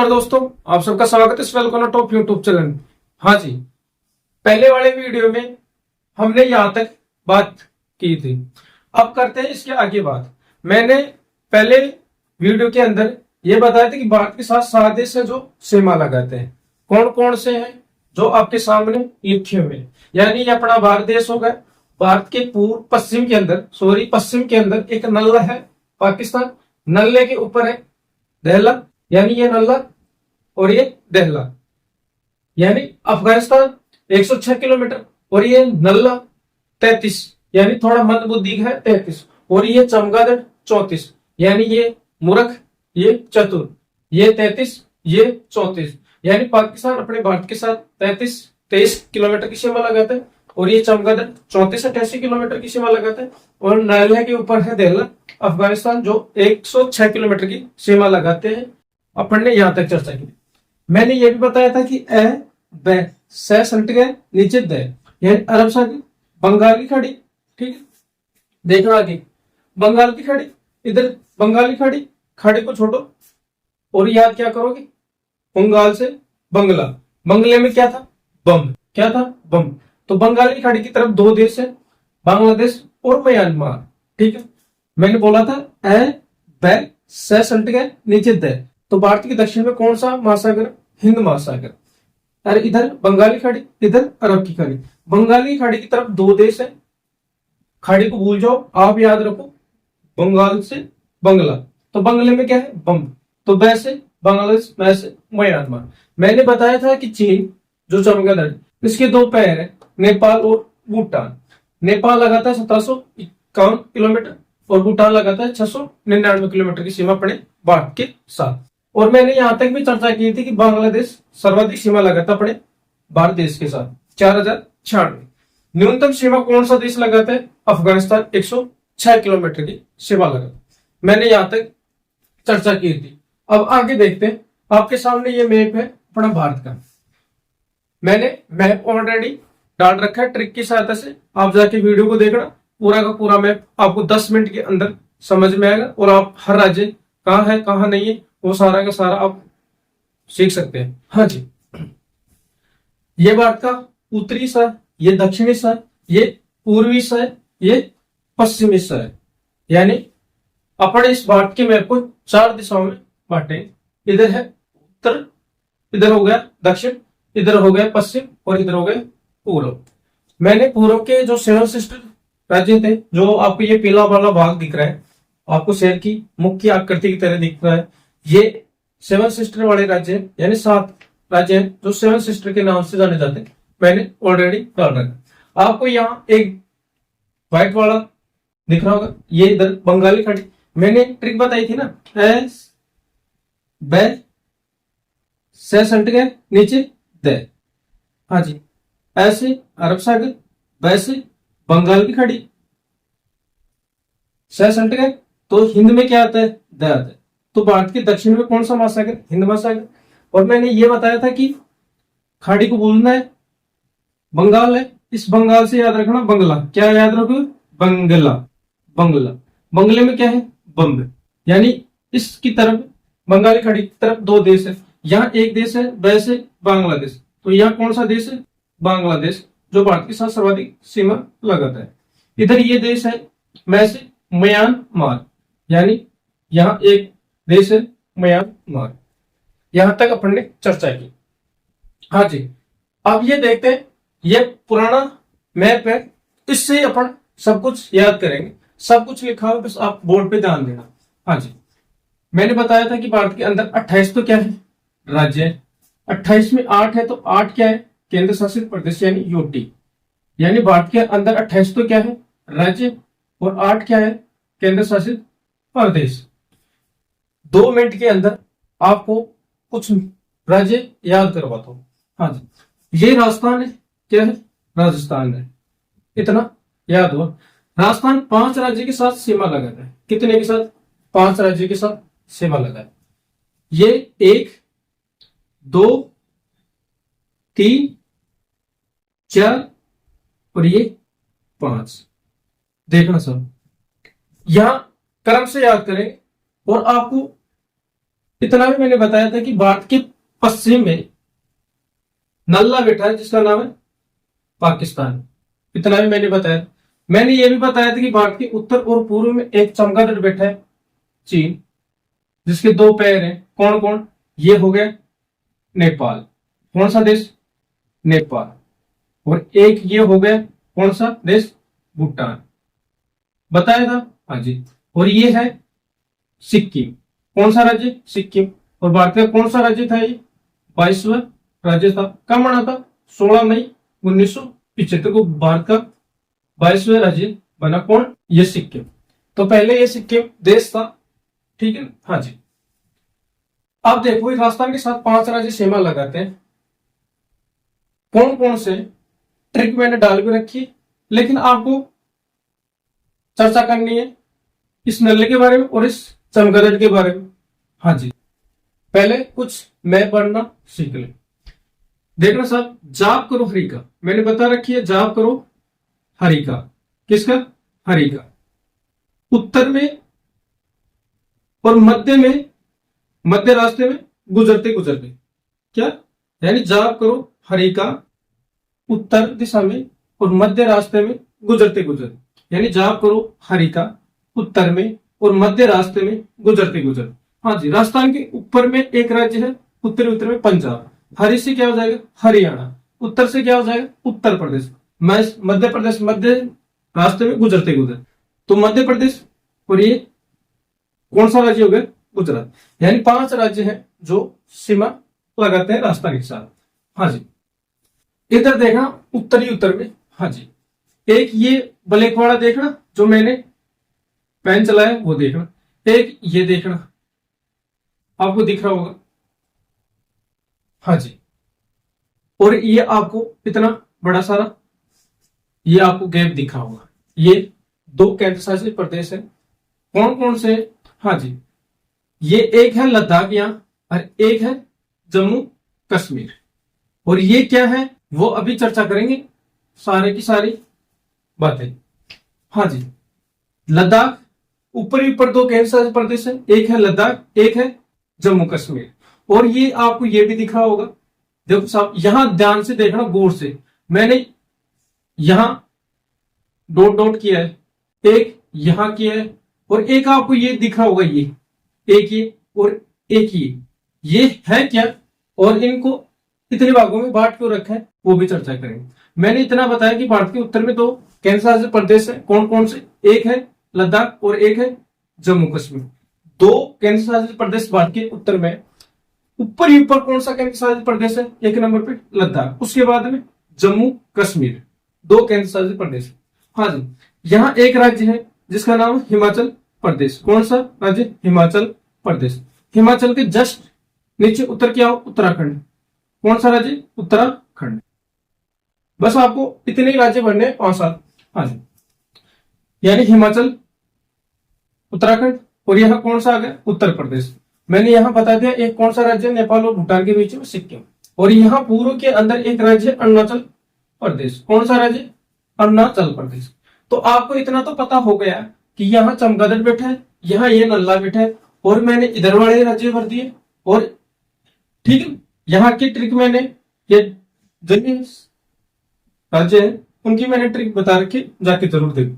और दोस्तों, आप सबका स्वागत है इस वेलकम टॉप यूट्यूब चैनल। हाँ जी, पहले वाले वीडियो में हमने यहाँ तक बात की थी। अब करते हैं इसके आगे बात। मैंने पहले वीडियो के अंदर ये बताया था कि भारत के साथ 7 देश है जो सीमा लगाते हैं। कौन कौन से हैं जो आपके सामने लिखे हुए हैं। यानी ये अपना भारत देश होगा। भारत के पूर्व पश्चिम के अंदर पश्चिम के अंदर एक नल्ला है पाकिस्तान। नल्ले के ऊपर है दहला, यानी ये नल्ला और ये दहला, यानी अफगानिस्तान 106 किलोमीटर और ये नल्ला 33, यानी थोड़ा मंदबुद्धि है 33, और ये चमगादड़ 34, यानी ये मूर्ख ये चतुर, ये 33 ये 34, यानी पाकिस्तान अपने भारत के साथ 23 किलोमीटर की सीमा लगाता है और ये चमगादड़ 34-88 किलोमीटर की सीमा लगाता है, और नल्ला के ऊपर है दहला अफगानिस्तान जो 106 किलोमीटर की सीमा लगाते हैं। अपन ने यहां तक चर्चा की। मैंने ये भी बताया था कि ए ब से सल्ट गए नीचे द, यानी अरब सागर, बंगाल की खाड़ी। ठीक है, देखना आगे बंगाल की खाड़ी, इधर बंगाल की खाड़ी, खाड़ी को छोड़ो और याद क्या करोगे, बंगाल से बंगला, बंगले में क्या था बम, क्या था बम। तो बंगाल की खाड़ी की तरफ 2 देश है, बांग्लादेश और म्यांमार। ठीक है, मैंने बोला था ए ब से सल्ट गए नीचे द। तो भारत के दक्षिण में कौन सा महासागर, हिंद महासागर। अरे इधर बंगाली खाड़ी, इधर अरब की खाड़ी। बंगाली खाड़ी की तरफ 2 देश है, खाड़ी को भूल जाओ, आप याद रखो बंगाल से बंगला। तो बंगले में क्या है बम, तो वैसे बांग्लादेश, वैसे म्यांमार। मैंने बताया था कि चीन जो चमगादड़, इसके 2 पैर है, नेपाल और भूटान। नेपाल लगाता है 1751 किलोमीटर और भूटान लगाता है 699 किलोमीटर की सीमा अपने भारत के साथ। और मैंने यहां तक भी चर्चा की थी कि बांग्लादेश सर्वाधिक सीमा लगाता अपने भारत देश के साथ 4096। न्यूनतम सीमा कौन सा देश लगाता है, अफगानिस्तान 106 किलोमीटर की सीमा लगाता। मैंने यहां तक चर्चा की थी। अब आगे देखते हैं। आपके सामने ये मैप है अपना भारत का। मैंने मैप ऑलरेडी डाल रखा है ट्रिक की सहायता से, आप जाके वीडियो को देखना। पूरा का पूरा मैप आपको 10 मिनट के अंदर समझ में आएगा और आप हर राज्य कहाँ है कहाँ नहीं है वो सारा का सारा आप सीख सकते हैं। हाँ जी, ये भारत का उत्तरी हिस्सा, ये दक्षिणी हिस्सा, ये पूर्वी हिस्सा है, ये पश्चिमी हिस्सा है। यानी अपन इस भारत के मैप को 4 दिशाओं में बांटे। इधर है उत्तर, इधर हो गया दक्षिण, इधर हो गया पश्चिम और इधर हो गया पूर्व। मैंने पूर्व के जो 7 सिस्टर राज्य थे, जो आपको ये पीला वाला भाग दिख रहा है, आपको शेर की मुख्य आकृति की तरह दिख रहा है, ये 7 सिस्टर वाले राज्य हैं, यानी 7 राज्य हैं जो 7 सिस्टर के नाम से जाने जाते हैं। मैंने ऑलरेडी डाल रखा। आपको यहाँ एक व्हाइट वाला दिख रहा होगा, ये इधर बंगाली खाड़ी। मैंने ट्रिक बताई थी ना, एस ब से सल्ट गए नीचे द। हाँ जी, ऐसे अरब सागर, वैसे बंगाल की खाड़ी, से सल्ट गए तो हिंद में क्या आता है द आता है। तो भारत के दक्षिण में कौन सा महासागर, हिंद महासागर। और मैंने ये बताया था कि खाड़ी को बोलना है बंगाल है, इस बंगाल से याद रखना बंगला, क्या याद रखो बंगला, बंगला, बंगले में क्या है बम्ब। यानी इसकी तरफ बंगाली खाड़ी की तरफ 2 देश है, यहाँ एक देश है वैसे बांग्लादेश। तो यहाँ कौन सा देश है बांग्लादेश, जो भारत के साथ सर्वाधिक सीमा लगाता है। इधर ये देश है वैसे म्यांमार, यानी यहाँ एक देश है म्यांमार। यहां तक अपन ने चर्चा की। हाँ जी, अब ये देखते हैं, ये पुराना मैप है, इससे अपन सब कुछ याद करेंगे। सब कुछ लिखा हुआ, बस आप बोर्ड पे ध्यान देना। हाँ जी, मैंने बताया था कि भारत के अंदर 28 तो क्या है राज्य है, 28 में 8 है, तो 8 क्या है केंद्र शासित प्रदेश यानी यूटी। यानी भारत के अंदर 28 तो क्या है राज्य और 8 क्या है केंद्र शासित प्रदेश। 2 मिनट के अंदर आपको कुछ राज्य याद करवाता हूं। हाँ जी, ये राजस्थान है, क्या है राजस्थान है, इतना याद हुआ। राजस्थान 5 राज्य के साथ सीमा लगाता है, कितने के साथ 5 राज्य के साथ सीमा लगाता है। ये 1 2 3 4 और ये 5, देखना सब यहां क्रम से याद करें और आपको इतना भी मैंने बताया था कि भारत के पश्चिम में नल्ला बैठा है जिसका नाम है पाकिस्तान। इतना भी मैंने बताया। मैंने ये भी बताया था कि भारत के उत्तर और पूर्व में एक चमगादड़ बैठा है चीन, जिसके दो पैर हैं। कौन कौन? ये हो गया नेपाल। कौन सा देश? नेपाल। और एक ये हो गया कौन सा देश? भूटान। बताया था, हाँ जी। और ये है सिक्किम। कौन सा राज्य? सिक्किम। और भारत का कौन सा राज्य था ये? 22वां राज्य था। कब बना था? 16 मई 1975 को भारत का 22वां राज्य बना। कौन? ये सिक्किम। तो पहले ये सिक्किम देश था, ठीक है, हाँ जी। अब देखो राजस्थान के साथ 5 राज्य सीमा लगाते हैं। कौन कौन से? ट्रिक मैंने डाल भी रखी, लेकिन आपको चर्चा करनी है इस नल्ले के बारे में और इस चमगादड़ के बारे में, हाँ जी। पहले कुछ मैप पढ़ना सीख ले। देखना साहब, जाप करो हरि का, मैंने बता रखी है, जाप करो हरि का। किसका? हरि का। उत्तर में और मध्य में, मध्य रास्ते में गुजरते गुजरते, क्या यानी जाप करो हरि का उत्तर दिशा में और मध्य रास्ते में गुजरते गुजरते, यानी जाप करो हरि का उत्तर में और मध्य रास्ते में गुजरते गुजरते। हाँ जी। राजस्थान के ऊपर में एक राज्य है, उत्तरी उत्तर में पंजाब। हरि से क्या हो जाएगा? हरियाणा। उत्तर से क्या हो जाएगा? उत्तर प्रदेश। मध्य प्रदेश, मध्य रास्ते में गुजरते गुजरते, तो मध्य प्रदेश। और ये कौन सा राज्य हो गया? गुजरात। यानी 5 राज्य हैं जो सीमा लगाते हैं राजस्थान के साथ, हाँ जी। इधर देखना उत्तरी उत्तर में, हाँ जी। एक ये ब्लैकवाड़ा देखना जो मैंने पेन चलाया वो देखना। एक ये देखना, आपको दिख रहा होगा, हाँ जी। और ये आपको इतना बड़ा सारा ये आपको गैप दिख रहा होगा। ये 2 केंद्र शासित प्रदेश है। कौन कौन से? हाँ जी। ये एक है लद्दाख यहां और एक है जम्मू कश्मीर। और ये क्या है वो अभी चर्चा करेंगे, सारे की सारी बातें, हाँ जी। लद्दाख ऊपरी ऊपर 2 केंद्र शासित प्रदेश है, एक है लद्दाख, एक है जम्मू कश्मीर। और ये आपको ये भी दिख रहा होगा, देखो साहब, यहां ध्यान से देखना गौर से, मैंने यहां डॉट डॉट किया है, एक यहां किया है, और एक आपको ये दिख रहा होगा, ये एक ये और एक ये है क्या, और इनको इतने भागों में बांट क्यों रखा है वो भी चर्चा करेंगे। मैंने इतना बताया कि भारत के उत्तर में 2 केंद्र शासित प्रदेश है। कौन कौन से? एक है लद्दाख और एक है जम्मू कश्मीर। 2 केंद्र शासित प्रदेश भारत के उत्तर में। ऊपर ही ऊपर कौन सा केंद्र शासित प्रदेश है? 1 नंबर पे लद्दाख, उसके बाद में जम्मू कश्मीर, 2 केंद्र शासित प्रदेश, हाँ जी। यहाँ एक राज्य है जिसका नाम है हिमाचल प्रदेश। कौन सा राज्य? हिमाचल प्रदेश। हिमाचल के जस्ट नीचे उत्तर क्या हो? उत्तराखंड। कौन सा राज्य? उत्तराखंड। बस आपको इतने ही राज्य बनने हैं, 5-7, हाँ जी। यानी हिमाचल, उत्तराखंड, और यहाँ कौन सा आ गया? उत्तर प्रदेश। मैंने यहाँ बता दिया एक कौन सा राज्य? नेपाल और भूटान के बीच में सिक्किम। और यहाँ पूर्व के अंदर एक राज्य अरुणाचल प्रदेश। कौन सा राज्य? अरुणाचल प्रदेश। तो आपको इतना तो पता हो गया कि यहाँ चमगादड़ बैठा है, यहाँ ये नल्ला बैठा है, और मैंने इधर वाले राज्य भर दिए। और ठीक है, यहाँ की ट्रिक मैंने, ये जितने राज्य है उनकी मैंने ट्रिक बता रखी, जाके जरूर देखो।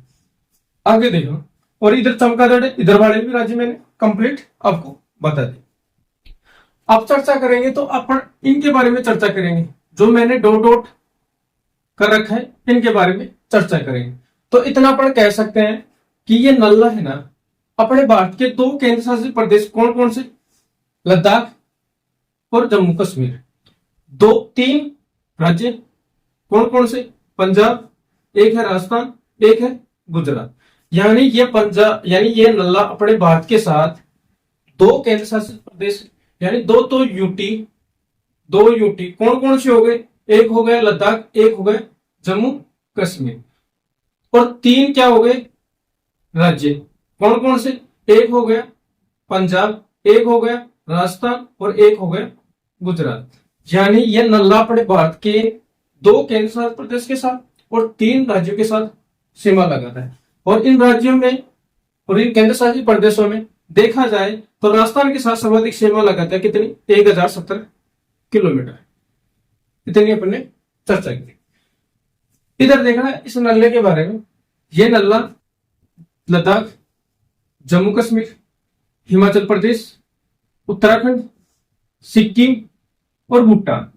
आगे देखो, और इधर चमगादड़ है, इधर वाले भी राज्य मैंने कंप्लीट आपको बता दी। अब चर्चा करेंगे तो अपन इनके बारे में चर्चा करेंगे, जो मैंने डॉट डॉट कर रखा है इनके बारे में चर्चा करेंगे। तो इतना अपन कह सकते हैं कि ये नल्ला है ना, अपने भारत के 2 केंद्र शासित प्रदेश कौन कौन से? लद्दाख और जम्मू कश्मीर। 2-3 राज्य कौन कौन से? पंजाब, एक है राजस्थान, एक है गुजरात। यानी ये पंजाब, यानी ये नल्ला अपने भारत के साथ 2 केंद्र शासित प्रदेश, यानी 2 तो यूटी, 2 यूटी कौन कौन से हो गए? एक हो गया लद्दाख, एक हो गया जम्मू कश्मीर, और 3 क्या हो गए राज्य? कौन कौन से? एक हो गया पंजाब, एक हो गया राजस्थान, और एक हो गया गुजरात। यानी ये नल्ला अपने भारत के 2 केंद्र शासित प्रदेश के साथ और 3 राज्यों के साथ सीमा लगाता है। और इन राज्यों में और इन केंद्र शासित प्रदेशों में देखा जाए तो राजस्थान के साथ सर्वाधिक सीमा लगाता है कितनी, 1070 किलोमीटर। इतनी अपने चर्चा की। इधर देखना इस नल्ले के बारे में, ये नल्ला लद्दाख, जम्मू कश्मीर, हिमाचल प्रदेश, उत्तराखंड, सिक्किम और भूटान,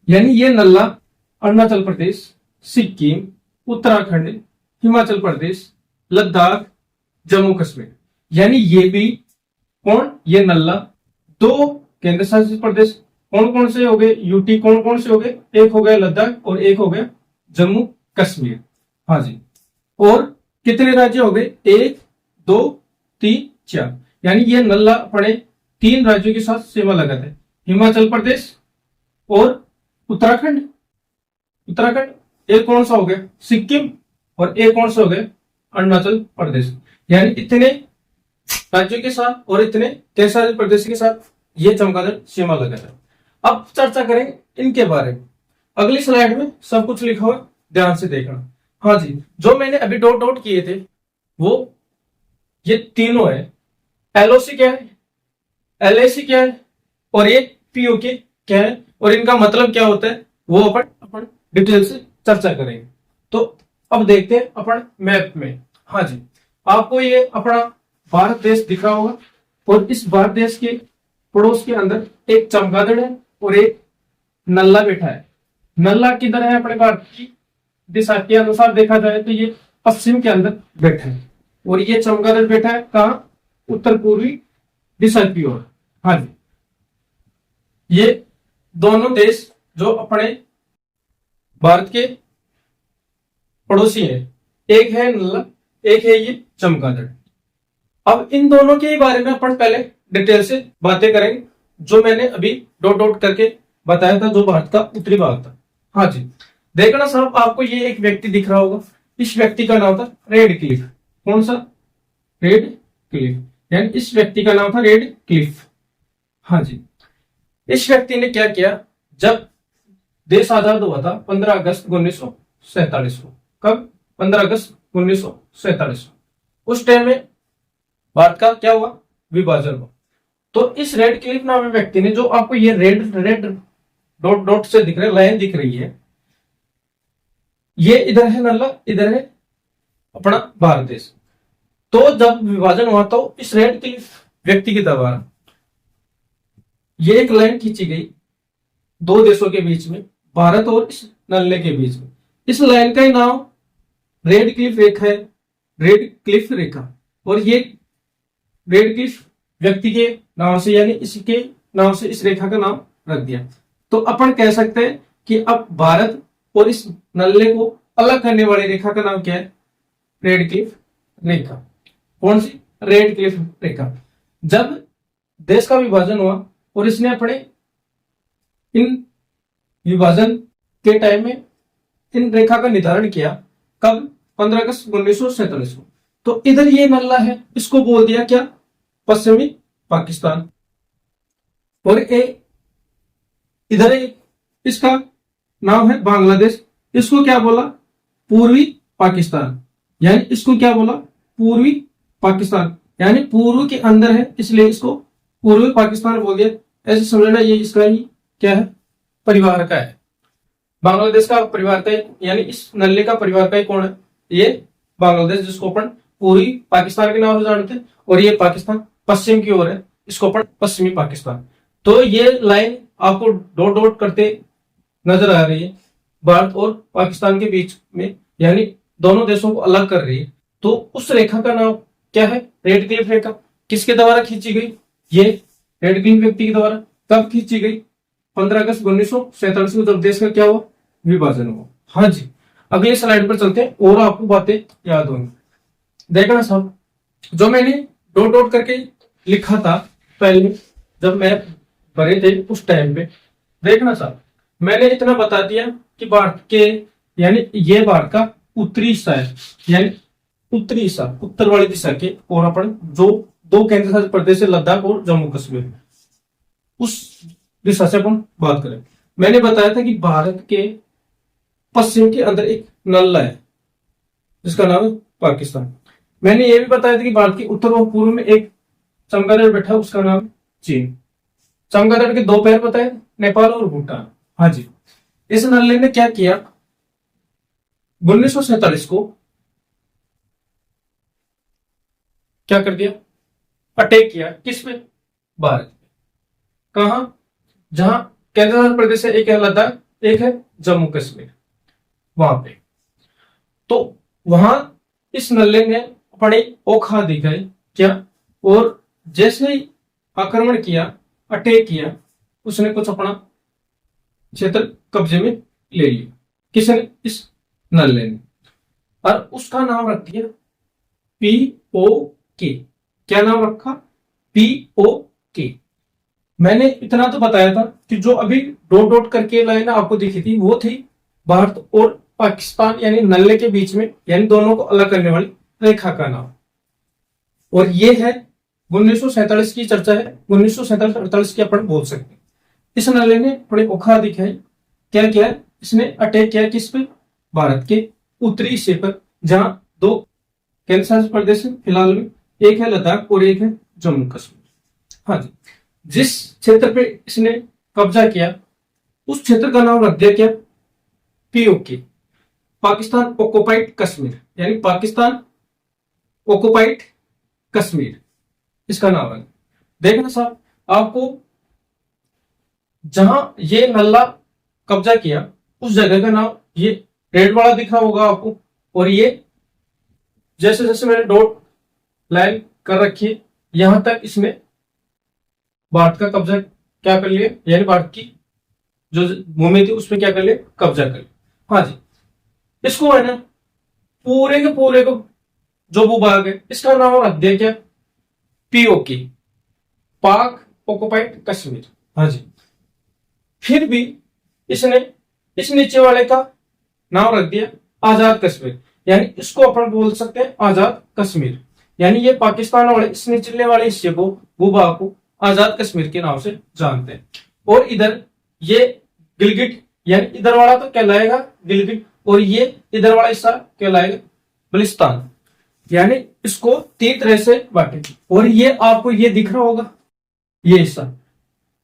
यानी ये नल्ला अरुणाचल प्रदेश, सिक्किम, उत्तराखंड, हिमाचल प्रदेश, लद्दाख, जम्मू कश्मीर, यानी ये भी कौन, ये नल्ला दो केंद्र शासित प्रदेश कौन कौन से हो गए, यूटी कौन कौन से हो गए, एक हो गया लद्दाख और एक हो गया जम्मू कश्मीर। हाँ जी, और कितने राज्य हो गए, 1 2 3 4, यानी ये नल्ला अपने 3 राज्यों के साथ सीमा लगाता है, हिमाचल प्रदेश और उत्तराखंड, एक कौन सा हो गया सिक्किम, और एक कौन सा हो गया अरुणाचल प्रदेश, यानी इतने राज्यों के साथ और इतने केंद्रशासित प्रदेश के साथ ये चमगादड़ सीमा लगाता है। अब चर्चा करें इनके बारे में, अगली स्लाइड में सब कुछ लिखा हुआ, ध्यान से देखना। हाँ जी, जो मैंने अभी डॉट डॉट किए थे वो ये तीनों है, एलओसी क्या है, एलएसी क्या है और ये पीओके क्या है, और इनका मतलब क्या होता है वो अपन डिटेल से चर्चा करेंगे। तो अब देखते हैं अपन मैप में। हाँ जी, आपको ये अपना भारत देश दिख रहा होगा, और इस भारत देश के पड़ोस के अंदर एक चमगादड़ है और एक नल्ला बैठा है। नल्ला किधर है, अपने भारत की दिशा के अनुसार देखा जाए तो ये पश्चिम के अंदर बैठा है, और ये चमगादड़ बैठा है कहाँ, उत्तर पूर्वी दिशा की ओर। हाँ जी, ये दोनों देश जो अपने भारत के पड़ोसी हैं, एक है नल्ला, एक है ये चमगादड़। अब इन दोनों के बारे में अपन पहले डिटेल से बातें करेंगे, जो मैंने अभी डॉट डॉट करके बताया था, जो भारत का उत्तरी भाग था। हाँ जी, देखना साहब, आपको ये एक व्यक्ति दिख रहा होगा, इस व्यक्ति का नाम था रेड क्लिफ। कौन सा, रेड क्लिफ, यानी इस व्यक्ति का नाम था रेड क्लिफ। हाँ जी, इस व्यक्ति ने क्या किया, जब देश आजाद हुआ था 15 अगस्त 1947 को, कब, 15 अगस्त 1947, उस टाइम में भारत का क्या हुआ, विभाजन हुआ। तो इस रेड क्लिफ नामी व्यक्ति ने, जो आपको ये रेड रेड डॉट डॉट से दिख रहे लाइन दिख रही है, ये इधर है नल्ला, इधर है अपना भारत देश। तो जब विभाजन हुआ तो इस रेड क्लिफ व्यक्ति के द्वारा ये एक लाइन खींची गई दो देशों के बीच में, भारत और इस नल्ले के बीच में। इस लाइन का ही नाम रेड क्लिफ रेखा है, रेड क्लिफ रेखा, और ये रेड क्लिफ व्यक्ति के नाम से, यानी इसके नाम से इस रेखा का नाम रख दिया। तो अपन कह सकते हैं कि अब भारत और इस नल्ले को अलग करने वाली रेखा का नाम क्या है, रेड क्लिफ रेखा। कौन सी, रेड क्लिफ रेखा। जब देश का विभाजन हुआ और इसने अपने इन विभाजन के टाइम में इन रेखा का निर्धारण किया, कब, 15 अगस्त 1947 को। तो इधर ये नल्ला है, इसको बोल दिया क्या, पश्चिमी पाकिस्तान, और इधर इसका नाम है बांग्लादेश, इसको क्या बोला, पूर्वी पाकिस्तान, यानी इसको क्या बोला, पूर्वी पाकिस्तान, यानी पूर्व के अंदर है, इसलिए इसको पूर्वी पाकिस्तान बोल दिया। ऐसे समझना, ये इसका ही क्या है, परिवार का है, बांग्लादेश का परिवार का, यानी इस नल्ले का परिवार का ही कौन है, ये बांग्लादेश, जिसको अपन पूर्वी पाकिस्तान के नाम से जानते हैं, और ये पाकिस्तान पश्चिम की ओर है, इसको अपन पश्चिमी पाकिस्तान। तो ये लाइन आपको डॉट डॉट करते नजर आ रही है, भारत और पाकिस्तान के बीच में, यानी दोनों देशों को अलग कर रही है। तो उस रेखा का नाम क्या है, रेड क्लिफ रेखा। किसके द्वारा खींची गई, ये रेड क्लिफ व्यक्ति के द्वारा। कब खींची गई, 15 अगस्त 1947 को, जब देश का क्या हुआ, विभाजन हुआ। हाँ जी, अगली स्लाइड पर चलते हैं और आपको बातें याद होंगी। देखना साहब, जो मैंने डॉट डॉट करके लिखा था पहले जब मैं भरे थे उस टाइम पे, देखना साहब, मैंने इतना बता दिया कि भारत के, यानी ये भारत का उत्तरी हिस्सा है, यानी उत्तरी हिस्सा, उत्तर वाली दिशा के, और अपन जो दो केंद्र शासित प्रदेश है, लद्दाख और जम्मू कश्मीर, उस दिशा से अपन बात करें। मैंने बताया था कि भारत के पश्चिम के अंदर एक नल्ला है जिसका नाम है पाकिस्तान। मैंने ये भी बताया था कि भारत के उत्तर और पूर्व में एक चमगादड़ बैठा उसका नाम चीन। चमगादड़ के दो पैर बताए, नेपाल और भूटान। हाँ जी। इस नल्ले ने क्या किया, 1947 को क्या कर दिया, अटैक किया किस पे, भारत पे। कहा, जहां केंद्र प्रदेश है, एक है लद्दाख, एक है जम्मू कश्मीर, वहां पे। तो वहां इस नल्ले ने अपनी औकात दिखाई क्या, और जैसे ही आक्रमण किया, अटैक किया, उसने कुछ अपना क्षेत्र कब्जे में ले लिया। किसने, इस नल्ले ने। और उसका नाम रख दिया POK। क्या नाम रखा, POK। मैंने इतना तो बताया था कि जो अभी डॉट डॉट करके लाइन आपको दिखी थी, वो थी भारत और पाकिस्तान यानी नल्ले के बीच में, यानी दोनों को अलग करने वाली रेखा का नाम। और ये है 1947 की चर्चा है, 1947-48 की अपन बोल सकते हैं। इस नल्ले ने बड़े औकात दिखाई, क्या किया, इसने अटैक किया किस पे, भारत के उत्तरी हिस्से पर, जहां दो केंद्र शासित प्रदेश है फिलहाल में, एक है लद्दाख और एक है जम्मू कश्मीर। हाँ जी। जिस क्षेत्र पे इसने कब्जा किया, उस क्षेत्र का नाम रख दिया क्या, POK, पाकिस्तान ऑक्युपाइड कश्मीर, यानी पाकिस्तान ऑक्युपाइड कश्मीर, इसका नाम है। देखना साहब, आपको जहां ये नल्ला कब्जा किया, उस जगह का नाम ये रेड वाला दिख रहा होगा आपको, और ये जैसे जैसे मैंने डॉट लाइन कर रखी है, यहां तक इसने भारत का कब्जा क्या कर लिया, यानी भारत की जो भूमि थी उसमें क्या कर लिया, कब्जा कर लिया। हाँ जी। इसको है ना, पूरे के पूरे को जो भूभाग है, इसका नाम रख दिया क्या, POK, पाक ऑक्युपाइड कश्मीर। हाँ जी। फिर भी इसने इस नीचे वाले का नाम रख दिया आजाद कश्मीर, यानी इसको अपन बोल सकते हैं आजाद कश्मीर। यानी ये पाकिस्तान वाले इस निचले वाले हिस्से को, भूभाग को आजाद कश्मीर के नाम से जानते हैं। और इधर ये गिलगिट, यानी इधर वाला तो कहलाएगा गिलगिट, और ये इधर वाला हिस्सा कहलाएगा बलिस्तान। यानी इसको 3 तरह से बांटे। और ये आपको ये दिख रहा होगा, ये हिस्सा,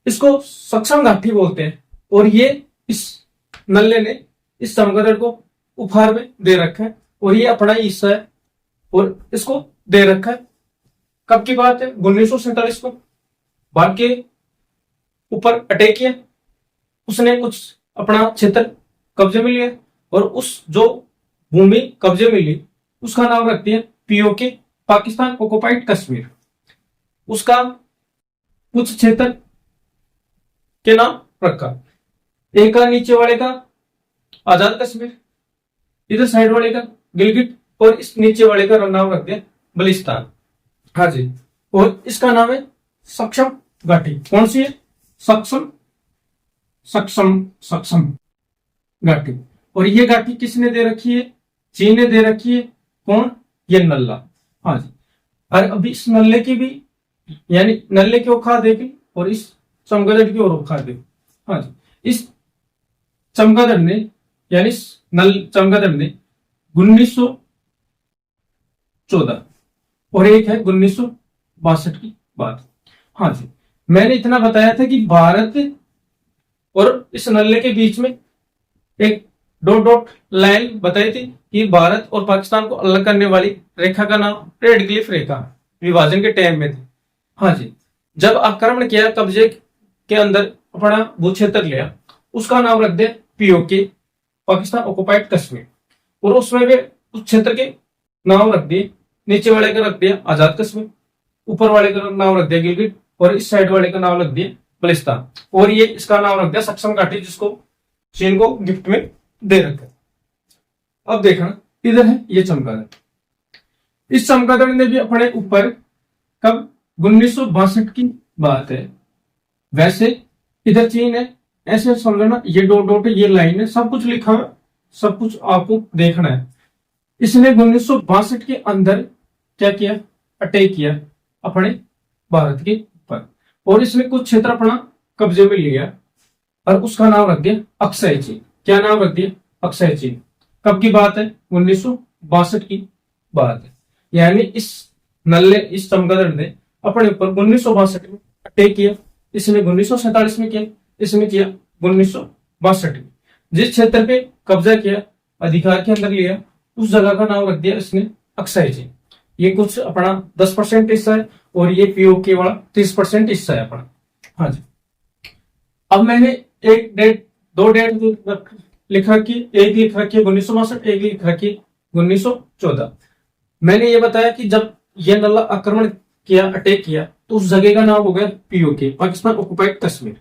इसको सक्षम घाटी बोलते हैं। और ये इस नल्ले ने इस चमगादड़ को उपहार में दे रखा है, और ये अपना ही हिस्सा है, और इसको दे रखा है। कब की बात है, 1947 को। भारत के ऊपर अटैक किया, उसने कुछ अपना क्षेत्र कब्जे में लिया, और उस जो भूमि कब्जे में ली, उसका नाम रखती है POK, पाकिस्तान ऑक्युपाइड कश्मीर। उसका कुछ क्षेत्र के नाम रखा, एक का नीचे वाले का आजाद कश्मीर, इधर साइड वाले का गिलगिट, और इस नीचे वाले का नाम रख दिया बलिस्तान। हाँ जी। और इसका नाम है सक्षम घाटी। कौन सी है, सक्षम सक्षम सक्षम घाटी। और ये घाटी किसने दे रखी है, चीन ने दे रखी है। कौन, ये नल्ला। हाँ जी। और अभी इस नल्ले की भी, यानी नल्ले की औकात देखी, और इस चमगादड़ की और औकात देखी। हाँ जी। इस चमगादड़ ने, यानी चमगादड़ ने 1914 और एक है 1962 की बात। हाँ जी। मैंने इतना बताया था कि भारत और इस नल्ले के बीच में एक डॉट डॉट लाइन बताई थी कि भारत और पाकिस्तान को अलग करने वाली रेखा का नाम रेड क्लिफ रेखा, विभाजन के टाइम में थी। हाँ जी। जब आक्रमण किया, कब्जे के अंदर अपना भू क्षेत्र लिया, उसका नाम रख दिया POK, पाकिस्तान ऑक्युपाइड कश्मीर। और उसमें भी उस क्षेत्र के नाम रख दिए, नीचे वाले का रख दिया आजाद कश्मीर, ऊपर वाले का नाम रख दिया गिलगिट, और इस साइड वाले का नाम रख दिया बलिस्तान। और ये इसका नाम रख दिया सक्षम घाटी, जिसको चीन को गिफ्ट में दे रखा है। अब देखना, इधर है ये चमगादड़। इस चमगादड़ ने भी अपने ऊपर, कब, 1962 की बात है। वैसे इधर चीन है, ऐसे समझना, ये डॉट डॉट है, ये लाइन है, सब कुछ लिखा है, सब कुछ आपको देखना है। इसने 1962 के अंदर क्या किया, अटैक किया अपने भारत के ऊपर, और इसने कुछ क्षेत्र अपना कब्जे में लिया, और उसका नाम रख दिया अक्षय चीन। क्या नाम रख दिया, अक्षय चीन। कब की बात है, 1962 की बात है। यानी इस नल्ले, इस चमगादड़ ने अपने ऊपर 1962 में अटैक किया। इसने 1947 में किया, इसमें किया 1962 में। जिस क्षेत्र पे कब्जा किया, अधिकार के अंदर लिया, उस जगह का नाम रख दिया इसने अक्साई चीन। ये कुछ अपना 10% हिस्सा है और ये पीओके वाला 30% हिस्सा है अपना। हाँ जी। अब मैंने एक डेट, दो डेट लिख रखी, एक लिख रखी है 1962, एक लिख रखी है 1914। मैंने ये बताया कि जब ये नल्ला आक्रमण किया, अटैक किया, तो उस जगह का नाम हो गया पीओके, पाकिस्तान ऑक्युपाइड कश्मीर।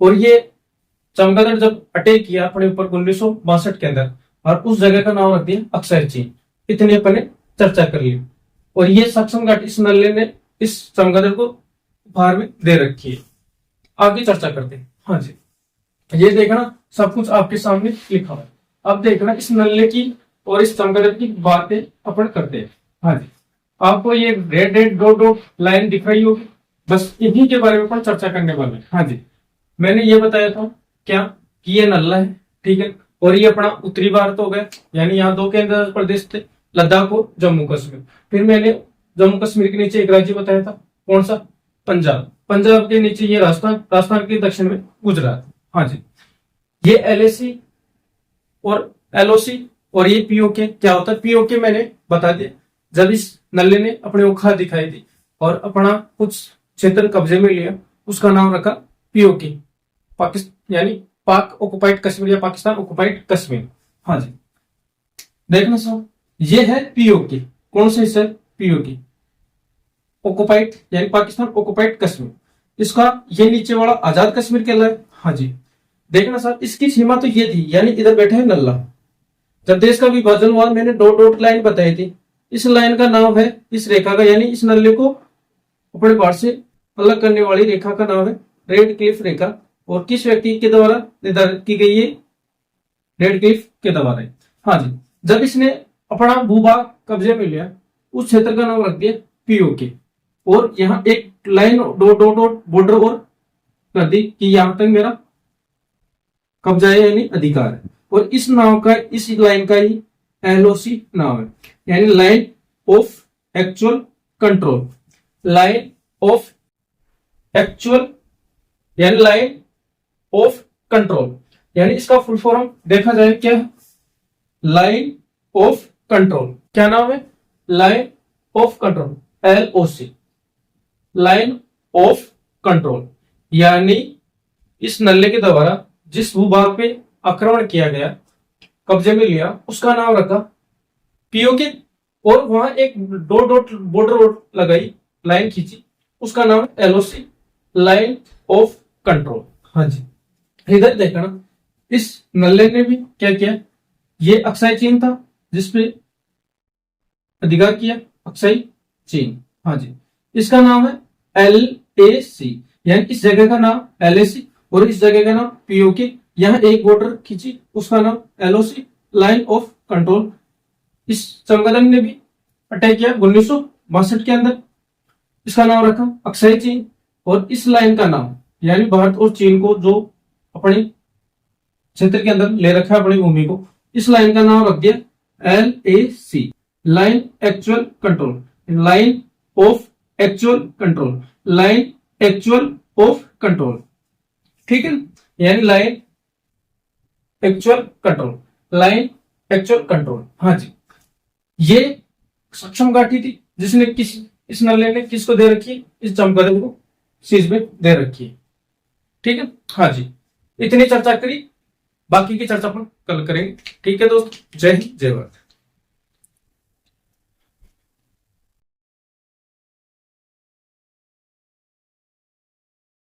और ये चमगादड़ जब अटैक किया अपने ऊपर 1962 के अंदर, और उस जगह का नाम रख दिया अक्साई चीन। इतनी अपन ने चर्चा कर ली। और ये सक्शन घाटी इस नल्ले ने इस चमगादड़ को उपहार में दे रखी है। आगे चर्चा करते हैं। हाँ जी, ये देखना सब कुछ आपके सामने लिखा हुआ है। अब देखना इस नल्ले की और इस चमगादड़ की बातें अपन करते हैं। हाँ जी, आपको ये red red dot dot line दिख रही होगी, बस इन्हीं के बारे में अपन चर्चा करने वाले हैं। हाँ जी, मैंने ये बताया था क्या कि ये नल्ला है, ठीक है, और ये अपना उत्तरी भारत हो गया, यानी यहाँ दो केंद्र प्रदेश थे, लद्दाख और जम्मू कश्मीर। फिर मैंने जम्मू कश्मीर के नीचे एक राज्य बताया था, कौन सा? पंजाब। पंजाब के नीचे ये राजस्थान, राजस्थान के दक्षिण में गुजरात। हाँ जी, ये एलएसी और एलओसी और ये पीओके क्या होता है? पीओके मैंने बता दिया, जब इस नल्ले ने अपनी औकात दिखाई दी और अपना कुछ क्षेत्र कब्जे में लिया, उसका नाम रखा पीओके, पाकिस्तान यानी पाक ऑक्युपाइड कश्मीर या पाकिस्तान ऑक्युपाइड कश्मीर। हाँ जी, देखना सर, ये है पीओके। कौन सा हिस्सा है? पीओके, ऑक्युपाइड यानी पाकिस्तान ऑक्युपाइड कश्मीर। इसका ये नीचे वाला आजाद कश्मीर कहलाए। हाँ जी, देखना सर, इसकी सीमा तो ये थी, यानी इधर बैठे है नल्ला। जब देश का विभाजन हुआ, मैंने डॉट डॉट लाइन बताई थी, इस लाइन का नाम है, इस रेखा का, यानी इस नल्ले को अपने भारत से अलग करने वाली रेखा का नाम है रेड क्लिफ रेखा। और किस व्यक्ति के द्वारा निर्धारित की गई है? रेड क्लिफ के द्वारा। हाँ जी, जब इसने अपना भूभाग कब्जे में लिया, उस क्षेत्र का नाम रख दिया पीओके। और यहाँ एक line dot dot dot border और कर दी कि यहां तक मेरा कब्जा है, यानी अधिकार है। और इस नाम का, इस लाइन का ही एलओसी नाम है, यानी line of actual control. Line of actual यानी लाइन ऑफ कंट्रोल, यानी इसका फुल फॉर्म देखा जाए क्या? Line of control. क्या नाम है? Line of control, LOC, line of control. यानी इस नल्ले के द्वारा जिस भूभाग पे आक्रमण किया गया, कब्जे में लिया, उसका नाम रखा पीओके। और वहां एक डॉट डॉट बॉर्डर लगाई, लाइन खींची, उसका नाम एलओसी, लाइन ऑफ कंट्रोल। हाँ जी, इधर देखना, इस नल्ले ने भी क्या किया? ये अक्साई चीन था जिसपे अधिकार किया, अक्साई चीन। हाँ जी, इसका नाम है एलएसी, यानी इस जगह का नाम एलएसी और इस जगह का नाम पीओके। यहां एक बॉर्डर खींची, उसका नाम एलओसी, लाइन ऑफ कंट्रोल। इस चमगादड़ ने भी अटैक किया 1962 के अंदर, इसका नाम रखा अक्साई चीन। और इस लाइन का नाम, यानी भारत और चीन को जो अपने क्षेत्र के अंदर ले रखा है, अपनी भूमि को, इस लाइन का नाम रख दिया LAC, line actual control, line of actual control, line actual of control. ठीक है, यानी line actual control, line actual control. हाँ जी, ये सक्षम घाटी थी जिसने इस नल्ले ने किसको दे रखी? इस चमगादड़ को सीज में दे रखी है। ठीक है, हाँ जी, इतनी चर्चा करी, बाकी की चर्चा अपन कल करेंगे। ठीक है दोस्त, जय हिंद, जय भारत।